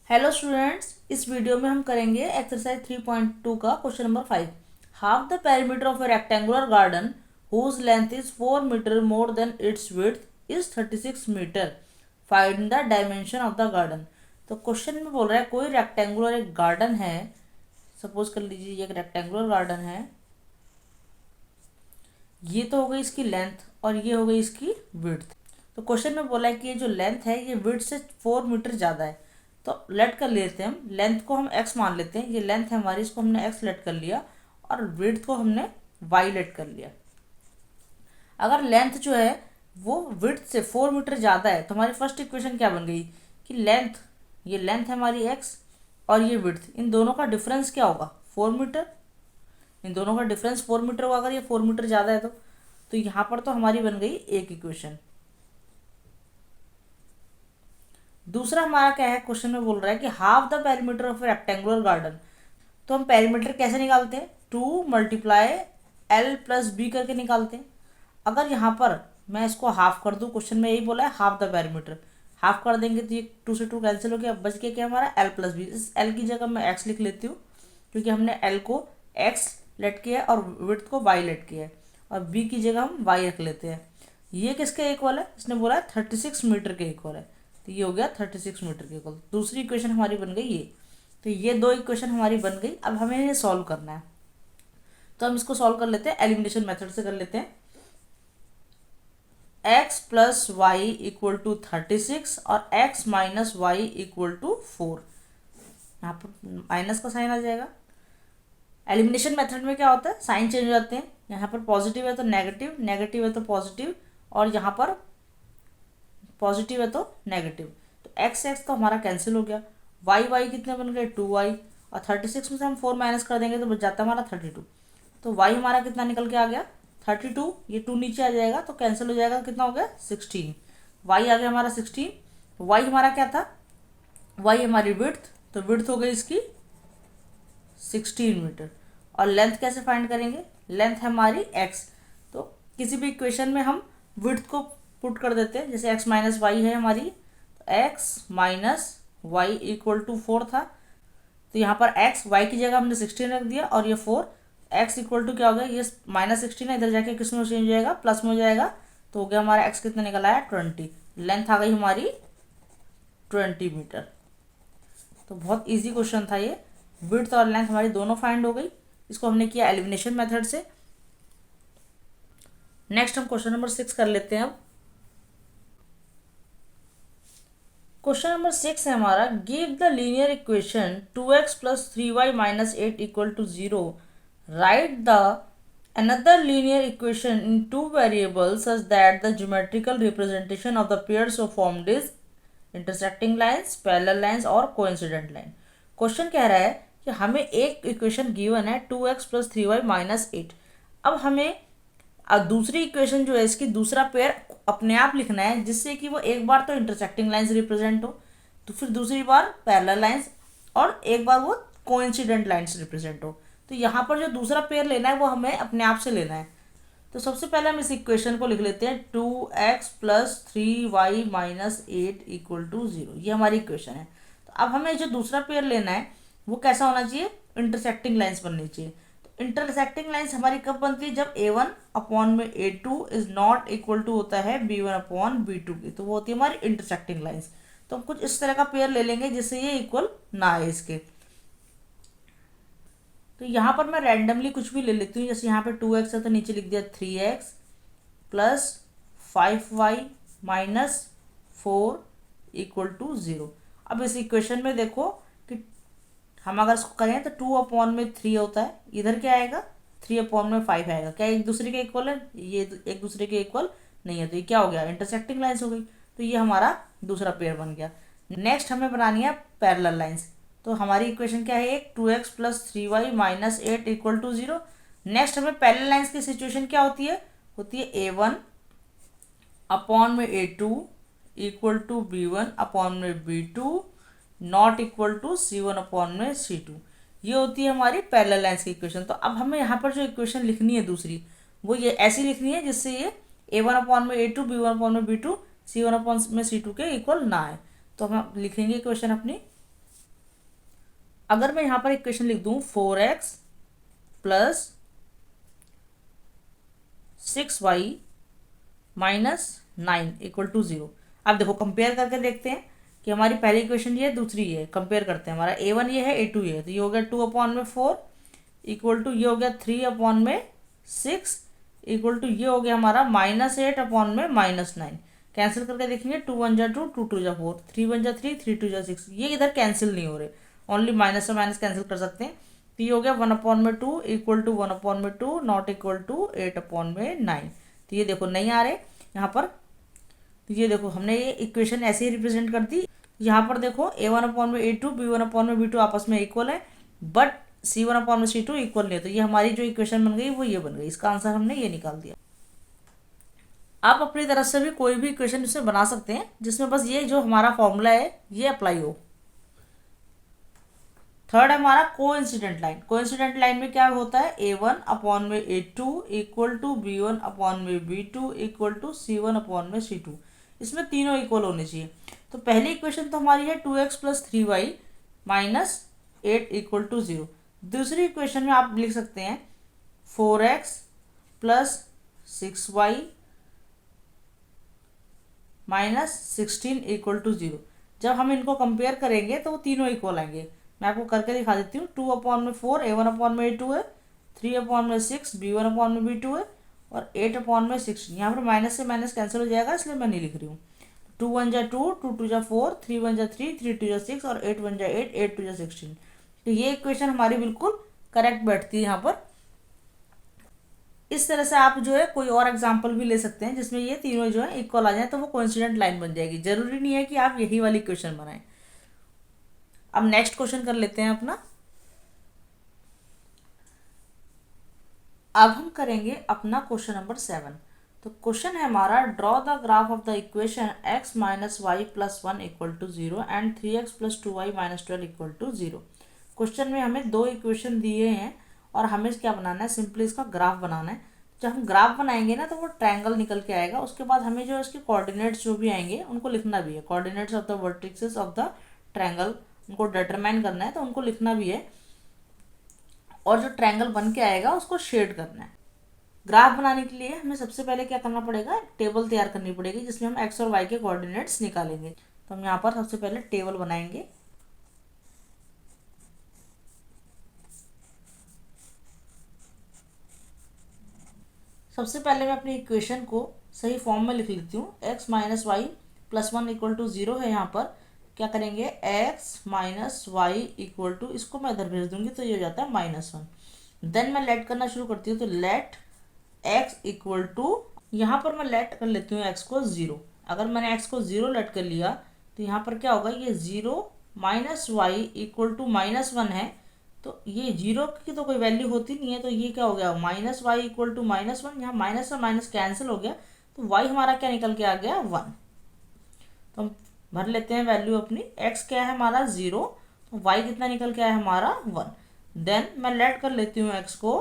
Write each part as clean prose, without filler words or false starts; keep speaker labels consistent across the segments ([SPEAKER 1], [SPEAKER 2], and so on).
[SPEAKER 1] Hello students, इस video में हम करेंगे एक्सरसाइज 3.2 का question number 5। Half the perimeter of a rectangular garden whose length is 4 metre more than its width is 36 metre. Find the dimension of the garden. तो question में बोल रहा है कोई रेक्टेंगुलर एक गार्डन है। सपोज कर लीजिए ये एक रेक्टेंगुलर गार्डन है। ये तो हो गई इसकी लेंथ और ये हो गई इसकी विड्थ। तो क्वेश्चन में बोला है कि ये जो लेंथ है ये विड्थ से 4 मीटर ज़्यादा है। तो लेट कर लेते हैं, हम लेंथ को हम x मान लेते हैं। ये लेंथ है हमारी, इसको हमने x लेट कर लिया और विड्थ को हमने y लेट कर लिया। अगर लेंथ जो है वो विड्थ से 4 मीटर ज़्यादा है तो हमारी फर्स्ट इक्वेशन क्या बन गई कि ये लेंथ है हमारी x और ये विड्थ, इन दोनों का डिफरेंस क्या होगा 4 मीटर। इन दोनों का डिफरेंस 4 मीटर होगा अगर ये 4 मीटर ज़्यादा है तो यहाँ पर तो हमारी बन गई एक इक्वेशन। दूसरा हमारा क्या है, क्वेश्चन में बोल रहा है कि half the perimeter of rectangular garden. तो हम पेरीमीटर कैसे निकालते हैं, 2 मल्टीप्लाई एल प्लस बी करके निकालते हैं। अगर यहाँ पर मैं इसको हाफ कर दूँ, क्वेश्चन में यही बोला है हाफ द पेरीमीटर, हाफ कर देंगे तो ये 2 से 2 कैंसिल हो गया, बच गया क्या हमारा एल प्लस बी। इस एल की जगह मैं एक्स लिख लेती हूँ क्योंकि हमने एल को एक्स लेट किया है और विड्थ को वाई लेट किया है, और बी की जगह हम वाई रख लेते हैं। ये किसके इक्वल है, इसने बोला है 36 मीटर के इक्वल है, तो ये हो गया 36 मीटर के इक्वल। दूसरी इक्वेशन हमारी बन गई ये। तो ये दो इक्वेशन हमारी बन गई। अब हमें इन्हें सॉल्व करना है, तो हम इसको सॉल्व कर लेते हैं, एलिमिनेशन मेथड से कर लेते हैं। x plus y equal to 36 और x minus y equal to 4। यहाँ पर माइनस का साइन आ जाएगा। एलिमिनेशन मेथड में क्या होता है, साइन चेंज हो जाते हैं। यहाँ पर पॉजिटिव है तो नेगेटिव, नेगेटिव है तो पॉजिटिव, और यहाँ पर पॉजिटिव है तो नेगेटिव। तो एक्स एक्स तो हमारा कैंसिल हो गया। वाई वाई कितने बन गए 2y, और 36 में से हम 4 माइनस कर देंगे तो बच जाता है हमारा 32। तो y हमारा कितना निकल के आ गया 32, ये 2 नीचे आ जाएगा तो कैंसिल हो जाएगा, कितना हो गया 16। y आ गया हमारा 16। y हमारा क्या था, y हमारी विड्थ, तो विड्थ हो गई इसकी 16 मीटर। और लेंथ कैसे फाइंड करेंगे, लेंथ है हमारी x। तो किसी भी इक्वेशन में हम विड्थ को पुट कर देते हैं, जैसे x माइनस वाई है हमारी, तो x minus y equal to 4 था, तो यहाँ पर x y की जगह हमने 16 रख दिया और ये 4, x इक्वल टू क्या हो गया, ये माइनस 16 है, इधर जाके किस में चेंज हो जाएगा, प्लस में हो जाएगा, तो हो गया हमारा x कितना निकला है 20। लेंथ आ गई हमारी 20 मीटर। तो बहुत ईजी क्वेश्चन था ये। विड्थ और लेंथ हमारी दोनों फाइंड हो गई, इसको हमने किया एलिमिनेशन मेथड से। नेक्स्ट हम क्वेश्चन नंबर 6 कर लेते हैं। अब क्वेश्चन नंबर 6 है हमारा, give the linear equation 2x plus 3y minus 8 equal to 0। Write the another linear equation in two variables such that the geometrical representation of the pairs so formed is intersecting lines, parallel lines और coincident line। Question कह रहा है कि हमें एक equation given है 2x plus 3y minus 8। अब हमें दूसरी इक्वेशन जो है इसकी दूसरा पेयर अपने आप लिखना है, जिससे कि वो एक बार तो इंटरसेक्टिंग लाइंस रिप्रेजेंट हो, तो फिर दूसरी बार पैरेलल लाइंस, और एक बार वो कोइंसिडेंट लाइंस रिप्रेजेंट हो। तो यहाँ पर जो दूसरा पेयर लेना है वो हमें अपने आप से लेना है। तो सबसे पहले हम इस इक्वेशन को लिख लेते हैं 2x plus 3y minus 8 equal to 0। ये हमारी इक्वेशन है। तो अब हमें जो दूसरा पेयर लेना है वो कैसा होना चाहिए, इंटरसेक्टिंग लाइंस बननी चाहिए। इंटरसेक्टिंग लाइंस हमारी कब बनती है, जब a1 अपॉन में a2 is not equal to होता है b1 अपॉन b2 की, तो वो होती है हमारी इंटरसेक्टिंग लाइंस। तो हम कुछ इस तरह का पेयर ले लेंगे जिससे ये इक्वल ना आए इसके। तो यहाँ पर मैं रैंडमली कुछ भी ले लेती हूँ, जैसे यहाँ पे 2x है तो नीचे लिख दिया 3x plus 5y minus 4 equal to 0। अब इस इक्वेशन में देखो कि हम अगर इसको करें तो 2 अपॉन में 3 होता है, इधर क्या आएगा 3 अपॉन में 5 आएगा। क्या एक दूसरे के इक्वल है, ये एक दूसरे के इक्वल नहीं है, तो ये क्या हो गया इंटरसेक्टिंग लाइंस हो गई। तो ये हमारा दूसरा पेयर बन गया। नेक्स्ट हमें बनानी है पैरेलल लाइंस। तो हमारी इक्वेशन क्या है, एक 2x plus 3y minus 8 equal to 0। Next हमें पैरेलल लाइंस की सिचुएशन क्या होती है, a1 अपॉन में a2 equal to b1 upon में b2 not equal to c1 upon में c2। ये होती है हमारी पैरेलल लाइंस की इक्वेशन। तो अब हमें यहाँ पर जो इक्वेशन लिखनी है दूसरी, वो ये ऐसी लिखनी है जिससे ये a1 अपॉन में a2 b1 अपॉन में b2 c1 अपॉन में c2 के इक्वल ना आए। तो हम लिखेंगे इक्वेशन अपनी अगर मैं यहाँ पर इक्वेशन लिख दूँ 4x plus 6y minus 9 equal to 0। अब देखो कंपेयर करके देखते हैं कि हमारी पहली इक्वेशन ये है, दूसरी ये है, कंपेयर करते हैं। हमारा a1 ये है, a2 ये है, तो ये हो गया 2/4 इक्वल टू ये हो गया 3/6 इक्वल टू ये हो गया हमारा -8/-9। कैंसिल करके देखेंगे 2 1 जा 2, 2 2 जा 4, 3 1 जा 3, 3 2 जा 6। ये इधर कैंसिल नहीं हो रहे, ओनली माइनस से माइनस कैंसिल कर सकते हैं। तो ये हो गया 1/2 equal to 1/2 not equal to 8/9। तो ये देखो नहीं आ रहे यहाँ पर। तो ये देखो हमने ये इक्वेशन ऐसे ही रिप्रेजेंट कर दी। यहाँ पर देखो a1/a2 b1/b2 आपस में इक्वल है, बट c1/c2 इक्वल नहीं है। तो ये हमारी जो इक्वेशन बन गई वो ये बन गई। इसका आंसर हमने ये निकाल दिया। आप अपनी तरफ से भी कोई भी इक्वेशन इसमें बना सकते हैं जिसमें बस ये जो हमारा फॉर्मूला है ये अप्लाई हो। थर्ड है हमारा कोइंसिडेंट लाइन। कोइंसिडेंट लाइन में क्या होता है, a1/a2 equal to b1/b2 equal to c1/c2। इसमें तीनों इक्वल होने चाहिए। तो पहली इक्वेशन तो हमारी है 2x plus 3y minus 8 equal to 0। दूसरी इक्वेशन में आप लिख सकते हैं 4x plus 6y minus 16 equal to 0। जब हम इनको कंपेयर करेंगे तो वो तीनों इक्वल आएंगे। मैं आपको करके दिखा देती हूँ। 2/4 a1/a2 है, 3/6 b1/b2 है और 8/16। यहाँ पर माइनस से माइनस कैंसिल हो जाएगा, इसलिए मैं नहीं लिख रही हूँ। 2 1 जा 2, 2 2 जा 4, 3 1 जा 3, 3 2 जा 6 और 8 1 जा 8, 8 2 जा 16। तो ये इक्वेशन हमारी बिल्कुल करेक्ट बैठती है यहाँ पर। इस तरह से आप जो है कोई और एग्जाम्पल भी ले सकते हैं जिसमें ये तीनों जो है इक्वल आ जाए, तो वो कोइंसिडेंट लाइन बन जाएगी। जरूरी नहीं है कि आप यही वाली इक्वेशन बनाएं। अब नेक्स्ट क्वेश्चन कर लेते हैं अपना। अब हम करेंगे अपना क्वेश्चन नंबर 7। तो क्वेश्चन है हमारा, draw the graph of the equation x minus y plus 1 equal to 0 and 3x plus 2y minus 12 equal to 0। Question में हमें दो इक्वेशन दिए हैं और हमें क्या बनाना है, सिंपली इसका ग्राफ बनाना है। जब हम ग्राफ बनाएंगे ना तो वो ट्रायंगल निकल के आएगा। उसके बाद हमें जो इसके कोऑर्डिनेट्स जो भी आएंगे उनको लिखना भी है। Coordinates of the vertices of the triangle उनको डिटरमाइन करना है, तो उनको लिखना भी है। और जो ट्रायंगल बन के आएगा उसको शेड करना है। ग्राफ बनाने के लिए हमें सबसे पहले क्या करना पड़ेगा, टेबल तैयार करनी पड़ेगी जिसमें हम एक्स और वाई के कोऑर्डिनेट्स निकालेंगे। तो हम यहाँ पर सबसे पहले टेबल बनाएंगे। सबसे पहले मैं अपनी इक्वेशन को सही फॉर्म में लिख लेती हूँ। X minus y plus 1 equal to 0 है। यहाँ पर क्या करेंगे, x minus y equal to, इसको मैं इधर भेज दूंगी तो ये हो जाता है -1। देन मैं लेट करना शुरू करती हूँ। तो लेट एक्स इक्वल टू, यहाँ पर मैं लेट कर लेती हूँ एक्स को 0। अगर मैंने एक्स को 0 लेट कर लिया तो यहाँ पर क्या होगा, ये 0 माइनस वाई इक्वल टू -1 है। तो ये 0 की तो कोई वैल्यू होती नहीं है, तो ये क्या हो गया, माइनस वाई इक्वल टू -1। यहाँ माइनस और माइनस कैंसिल हो गया, तो वाई हमारा क्या निकल के आ गया, 1। तो हम भर लेते हैं वैल्यू अपनी। एक्स क्या है हमारा 0, तो वाई कितना निकल के आया हमारा 1। देन मैं लेट कर लेती हूँ एक्स को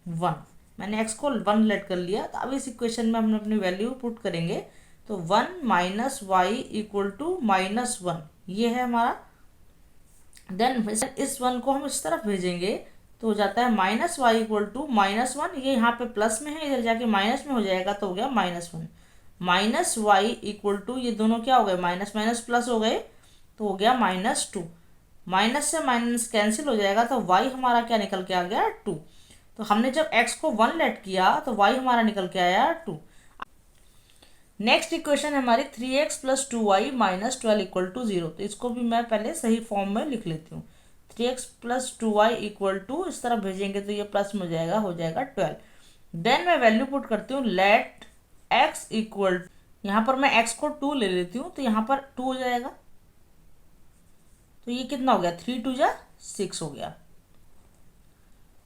[SPEAKER 1] 1। मैंने एक्स को 1 लेट कर लिया। तो अब इस इक्वेशन में हम अपनी वैल्यू पुट करेंगे। तो 1 माइनस वाई इक्वल टू -1 ये है हमारा। देन इस 1 को हम इस तरफ भेजेंगे तो हो जाता है माइनस वाई इक्वल टू -1। ये यहाँ पे प्लस में है, इधर जाके माइनस में हो जाएगा तो हो गया -1। माइनस वाई इक्वल टू, ये दोनों क्या हो गए, माइनस माइनस प्लस हो गए तो हो गया -2। माइनस से माइनस कैंसिल हो जाएगा तो वाई हमारा क्या निकल के आ गया, 2। तो हमने जब x को 1 लेट किया तो y हमारा निकल के आया 2। नेक्स्ट इक्वेशन है हमारी 3x plus 2y minus 12 equal to 0। तो इसको भी मैं पहले सही फॉर्म में लिख लेती हूँ। 3x plus 2y equal to, इस तरफ भेजेंगे तो ये प्लस में हो जाएगा 12। देन मैं वैल्यू पुट करती हूँ, लेट x इक्वल, यहाँ पर मैं x को 2 ले लेती हूँ तो यहाँ पर 2 हो जाएगा। तो ये कितना हो गया, 3 2 जा 6 हो गया।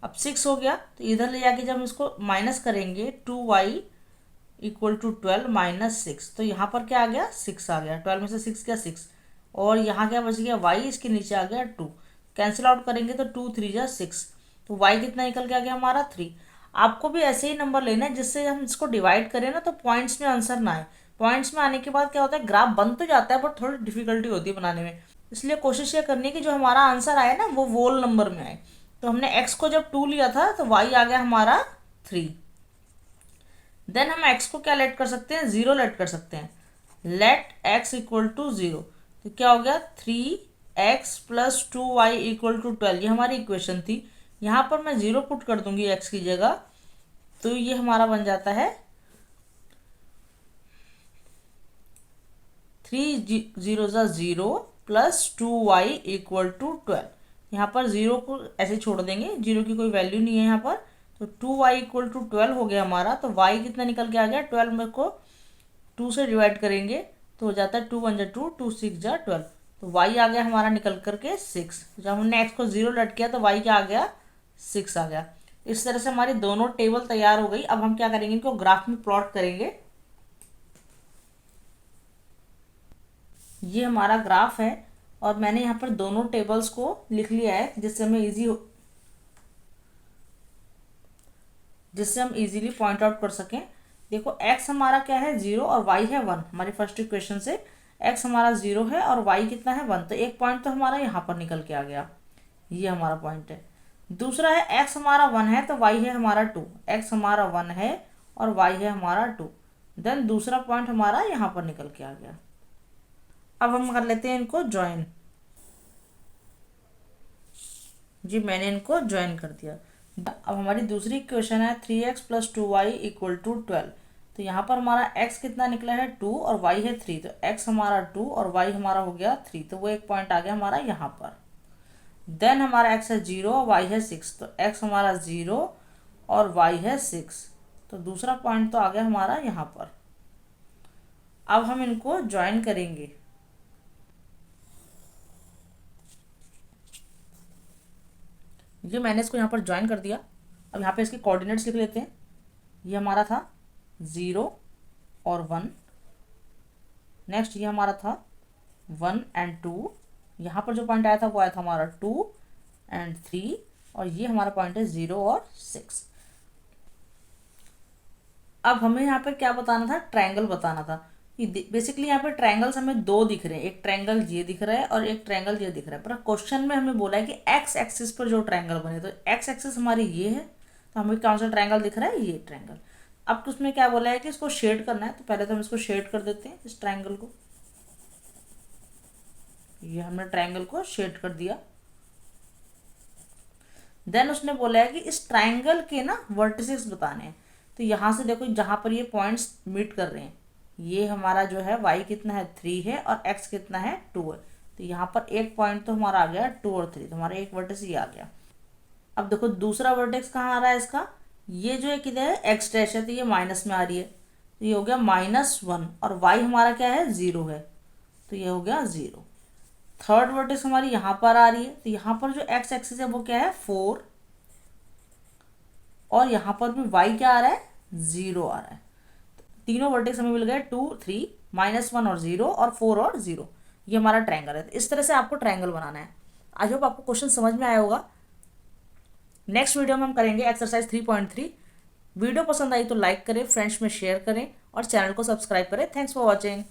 [SPEAKER 1] अब 6 हो गया तो इधर ले जाके जब हम इसको माइनस करेंगे 2y इक्वल टू 12 माइनस 6, तो यहाँ पर क्या आ गया, 6 आ गया। 12 में से 6 गया 6, और यहाँ क्या बच गया, y इसके नीचे आ गया 2। कैंसिल आउट करेंगे तो 2 3 जा 6, तो y कितना निकल के आ गया हमारा 3। आपको भी ऐसे ही नंबर लेना है जिससे हम इसको डिवाइड करें ना तो पॉइंट्स में आंसर ना आए। पॉइंट्स में आने के बाद क्या होता है, ग्राफ बन तो जाता है बट थोड़ी डिफिकल्टी होती है बनाने में। इसलिए कोशिश ये करनी है कि जो हमारा आंसर आए ना वो वोल नंबर में आए। तो हमने एक्स को जब 2 लिया था तो वाई आ गया हमारा 3। देन हम एक्स को क्या लेट कर सकते हैं, 0 लेट कर सकते हैं। लेट एक्स इक्वल टू 0, तो क्या हो गया 3x plus 2y equal to 12। ये हमारी इक्वेशन थी। यहाँ पर मैं 0 पुट कर दूंगी x की जगह, तो ये हमारा बन जाता है 3 0 0 प्लस 2y इक्वल टू 12। यहाँ पर 0 को ऐसे छोड़ देंगे, 0 की कोई वैल्यू नहीं है यहाँ पर, तो 2y इक्वल टू 12 हो गया हमारा। तो y कितना निकल के आ गया, 12 में को 2 से डिवाइड करेंगे तो हो जाता है 2 1 जा 2, 2 6 जा 12। तो y आ गया हमारा निकल करके 6। जब हमने x को 0 लेट किया तो y क्या आ गया, 6 आ गया। इस तरह से हमारी दोनों टेबल तैयार हो गई। अब हम क्या करेंगे, इनको ग्राफ में प्लॉट करेंगे। ये हमारा ग्राफ है और मैंने यहाँ पर दोनों टेबल्स को लिख लिया है जिससे हम इजीली पॉइंट आउट कर सकें। देखो x हमारा क्या है 0 और y है 1। हमारी फर्स्ट इक्वेशन से x हमारा 0 है और y कितना है 1, तो एक पॉइंट तो हमारा यहाँ पर निकल के आ गया, ये हमारा पॉइंट है। दूसरा है x हमारा 1 है तो y है हमारा 2। x हमारा 1 है और y है हमारा 2। देन दूसरा पॉइंट हमारा यहाँ पर निकल के आ गया। अब हम कर लेते हैं इनको ज्वाइन। जी मैंने इनको ज्वाइन कर दिया। अब हमारी दूसरी इक्वेशन है 3x plus 2y equal to 12। तो यहाँ पर हमारा x कितना निकला है 2 और y है 3, तो x हमारा 2 और y हमारा हो गया 3, तो वो एक पॉइंट आ गया हमारा यहाँ पर। देन हमारा x है 0 और y है 6, तो x हमारा 0 और y है 6, तो दूसरा पॉइंट तो आ गया हमारा यहाँ पर। अब हम इनको ज्वाइन करेंगे। ये मैंने इसको यहाँ पर ज्वाइन कर दिया। अब यहाँ पे इसके कोऑर्डिनेट्स लिख लेते हैं। ये हमारा था 0 और 1। नेक्स्ट ये हमारा था 1 एंड 2। यहाँ पर जो पॉइंट आया था वो आया था हमारा 2 एंड 3, और ये हमारा पॉइंट है 0 और 6। अब हमें यहाँ पर क्या बताना था, ट्रायंगल बताना था। बेसिकली यहाँ पे ट्रायंगल्स हमें दो दिख रहे हैं, एक ट्रायंगल ये दिख रहा है और एक ट्रायंगल ये दिख रहा है। पर क्वेश्चन में हमें बोला है कि एक्स एक्सिस पर जो ट्रायंगल बने, तो एक्स एक्सिस हमारी ये है, तो हमें कौन सा ट्रायंगल दिख रहा है, ये ट्रायंगल। अब तो उसमें क्या बोला है कि इसको शेड करना है, तो पहले तो हम इसको शेड कर देते हैं इस ट्रायंगल को। ये हमने ट्रायंगल को शेड कर दिया। देन उसने बोला है कि इस ट्रायंगल के ना वर्टिसेस बताने हैं। तो यहाँ से देखो जहाँ पर ये पॉइंट्स मीट कर रहे हैं, ये हमारा जो है y कितना है 3 है और x कितना है 2 है, तो यहाँ पर एक पॉइंट तो हमारा आ गया 2 और 3, तो हमारा एक वर्टेक्स ये आ गया। अब देखो दूसरा वर्टेक्स कहाँ आ रहा है इसका, ये जो है किधर है, x डैश है, तो ये माइनस में आ रही है, तो ये हो गया -1 और y हमारा क्या है 0 है, तो ये हो गया 0। थर्ड वर्टेक्स हमारी यहाँ पर आ रही है, तो यहाँ पर जो x एक्सिस है वो क्या है 4, और यहाँ पर भी y क्या आ रहा है 0 आ रहा है। तीनों वर्टेक्स हमें मिल गए 2 3 -1 और 0 और 4 और 0। ये हमारा ट्रायंगल है। तो इस तरह से आपको ट्रायंगल बनाना है। आई होप आपको क्वेश्चन समझ में आया होगा। नेक्स्ट वीडियो में हम करेंगे एक्सरसाइज 3.3। वीडियो पसंद आई तो लाइक करें, फ्रेंड्स में शेयर करें और चैनल को सब्सक्राइब करें। Thanks for watching.